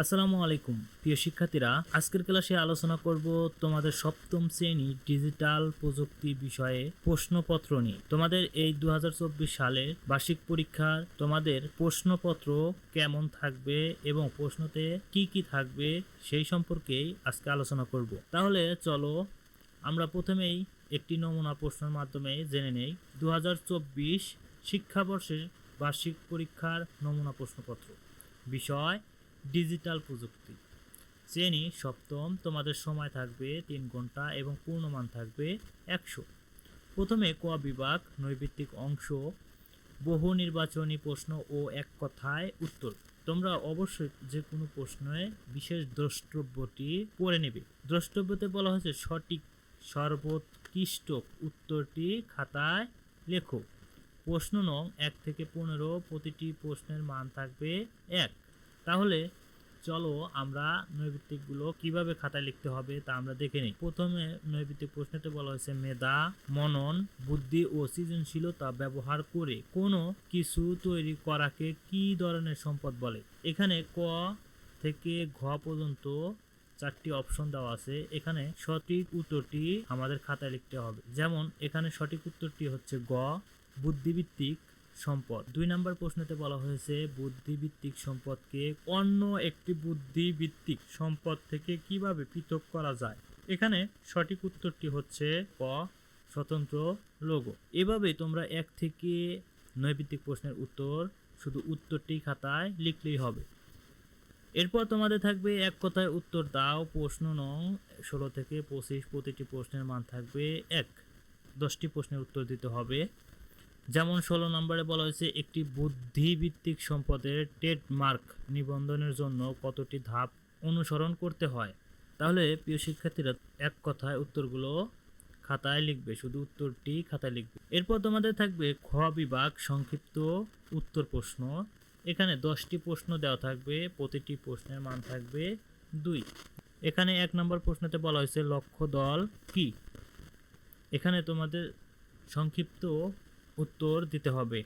আসসালামু আলাইকুম প্রিয় শিক্ষার্থীরা, আজকের ক্লাসে আলোচনা করব তোমাদের সপ্তম শ্রেণী ডিজিটাল প্রযুক্তি বিষয়ে প্রশ্নপত্র নিয়ে। তোমাদের এই 2024 সালের বার্ষিক পরীক্ষার তোমাদের প্রশ্নপত্র কেমন থাকবে এবং প্রশ্নতে কি কি থাকবে সেই সম্পর্কেই আজকে আলোচনা করব। তাহলে চলো আমরা প্রথমেই একটি নমুনা প্রশ্নের মাধ্যমে জেনে নেই 2024 শিক্ষাবর্ষের বার্ষিক পরীক্ষার নমুনা প্রশ্নপত্র। বিষয় ডিজিটাল প্রযুক্তি, শ্রেণী সপ্তম। তোমাদের সময় থাকবে 3 ঘন্টা এবং পূর্ণমান থাকবে 100। প্রথমে ক বিভাগ, নৈর্ব্যক্তিক অংশ, বহু নির্বাচনী প্রশ্ন ও এক কথায় উত্তর। তোমরা অবশ্যই যে কোনো প্রশ্নে বিশেষ দ্রষ্টব্যটি পড়ে নেবে। দ্রষ্টব্যতে বলা হয়েছে সঠিক সর্বোৎকৃষ্ট উত্তরটি খাতায় লেখো। প্রশ্ন নং 1 থেকে 15, প্রতিটি প্রশ্নের মান থাকবে 1। তাহলে চলো আমরা নৈর্ব্যক্তিকগুলো কিভাবে খাতায় লিখতে হবে তা আমরা দেখে নিই। প্রথমে নৈর্ব্যক্তিক প্রশ্নতে বলা হয়েছে মেধা, মনন, বুদ্ধি ও সৃজনশীলতা ব্যবহার করে কোনো কিছু তৈরি করাকে কি ধরনের সম্পদ বলে। এখানে ক থেকে ঘ পর্যন্ত 4টি অপশন দেওয়া আছে। এখানে সঠিক উত্তরটি আমাদের খাতায় লিখতে হবে। যেমন এখানে সঠিক উত্তরটি হচ্ছে গ, বুদ্ধিভিত্তিক সম্পদ। 2 নম্বর প্রশ্নতে বলা হয়েছে বুদ্ধিভিত্তিক সম্পদকে অন্য একটি বুদ্ধিভিত্তিক সম্পদ থেকে কিভাবে পৃথক করা যায়। এখানে সঠিক উত্তরটি হচ্ছে ক, স্বতন্ত্র লোগো। এভাবে তোমরা 1 থেকে 9 ভিত্তিক প্রশ্নের উত্তর শুধু উত্তরটি খাতায় লিখলেই হবে। এরপর তোমাদের থাকবে এক কথায় উত্তর দাও। প্রশ্ন নং 16 থেকে 25, প্রতিটি প্রশ্নের মান থাকবে 1। 10টি প্রশ্নের উত্তর দিতে হবে। যেমন 16 নম্বরে বলা হয়েছে একটি বুদ্ধিভিত্তিক সম্পদের ট্রেডমার্ক নিবন্ধনের জন্য কতটি ধাপ অনুসরণ করতে হয়। তাহলে প্রিয় শিক্ষার্থীরা এক কথায় উত্তরগুলো খাতায় লিখবে, শুধু উত্তরটি খাতায় লিখবে। এরপর তোমাদের থাকবে খ বিভাগ, সংক্ষিপ্ত উত্তর প্রশ্ন। এখানে 10টি প্রশ্ন দেওয়া থাকবে, প্রতিটি প্রশ্নের মান থাকবে 2। এখানে 1 নম্বর প্রশ্নতে বলা হয়েছে লক্ষ্য দল কি। এখানে তোমাদের সংক্ষিপ্ত উত্তর দিতে হবে।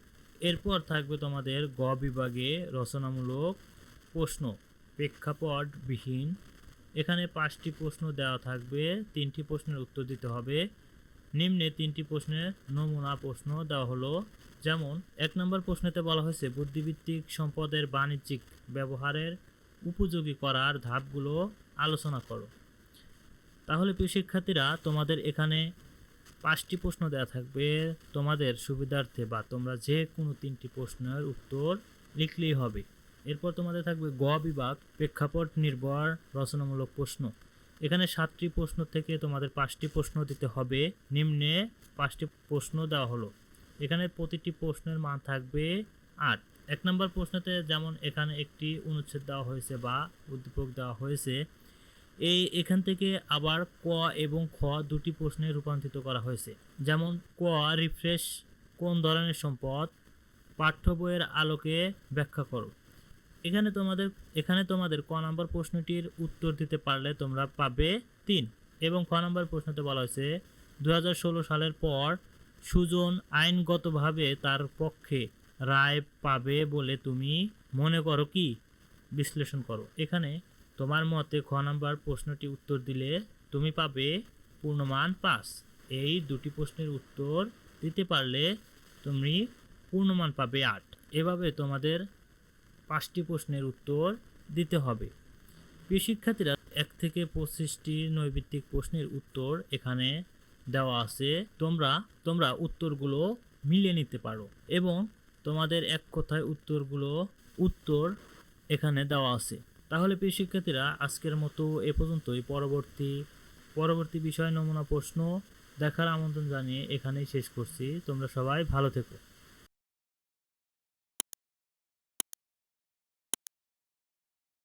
এরপর থাকবে তোমাদের গ বিভাগে রচনামূলক প্রশ্ন, প্রেক্ষাপটবিহীন। এখানে 5টি প্রশ্ন দেওয়া থাকবে, 3টি প্রশ্নের উত্তর দিতে হবে। নিম্নে 3টি প্রশ্নের নমুনা প্রশ্ন দেওয়া হলো। যেমন 1 নম্বর প্রশ্নেতে বলা হয়েছে বুদ্ধিভিত্তিক সম্পদের বাণিজ্যিক ব্যবহারের উপযোগী করার ধাপগুলো আলোচনা করো। তাহলে প্রিয় শিক্ষার্থীরা তোমাদের এখানে 5টি প্রশ্ন দেওয়া থাকবে। তোমাদের সুবিধার্থে বা তোমরা যে কোনো 3টি প্রশ্নের উত্তর লিখলেই হবে। এরপর তোমাদের থাকবে গ বিভাগ, প্রেক্ষাপট নির্ভর রচনামূলক প্রশ্ন। এখানে 7টি প্রশ্ন থেকে তোমাদের 5টি প্রশ্ন দিতে হবে। নিম্নে 5টি প্রশ্ন দেওয়া হলো। এখানে প্রতিটি প্রশ্নের মান থাকবে 8। 1 নম্বর প্রশ্নতে যেমন এখানে একটি অনুচ্ছেদ দেওয়া হয়েছে বা উদ্দীপক দেওয়া হয়েছে, এখান থেকে আবার ক এবং খ 2টি প্রশ্নে রূপান্তরিত করা হয়েছে। যেমন ক, রিফ্রেশ কোন ধরনের সম্পদ, পাঠ্য বইয়ের আলোকে ব্যাখ্যা করো। এখানে তোমাদের ক নম্বর প্রশ্নটির উত্তর দিতে পারলে তোমরা পাবে 3। এবং খ নম্বর প্রশ্নতে বলা হয়েছে 2016 সালের পর সুজন আইনগতভাবে তার পক্ষে রায় পাবে বলে তুমি মনে করো কি, বিশ্লেষণ করো। এখানে তোমার মতে খ নম্বর প্রশ্নটি উত্তর দিলে তুমি পাবে পূর্ণমান 5। এই 2টি প্রশ্নের উত্তর দিতে পারলে তুমি পূর্ণমান পাবে 8। এভাবে তোমাদের 5টি প্রশ্নের উত্তর দিতে হবে। প্রিয় শিক্ষার্থীরা 1 থেকে 25টি নৈর্ব্যক্তিক প্রশ্নের উত্তর এখানে দেওয়া আছে। তোমরা উত্তরগুলো মিলিয়ে নিতে পারো এবং তোমাদের এক কথায় উত্তর এখানে দেওয়া আছে। তাহলে প্রিয় শিক্ষার্থীরা আজকের মতো এ পর্যন্তই। পরবর্তী বিষয় নমুনা প্রশ্ন দেখার আমন্ত্রণ জানিয়ে এখানেই শেষ করছি। তোমরা সবাই ভালো থেকো।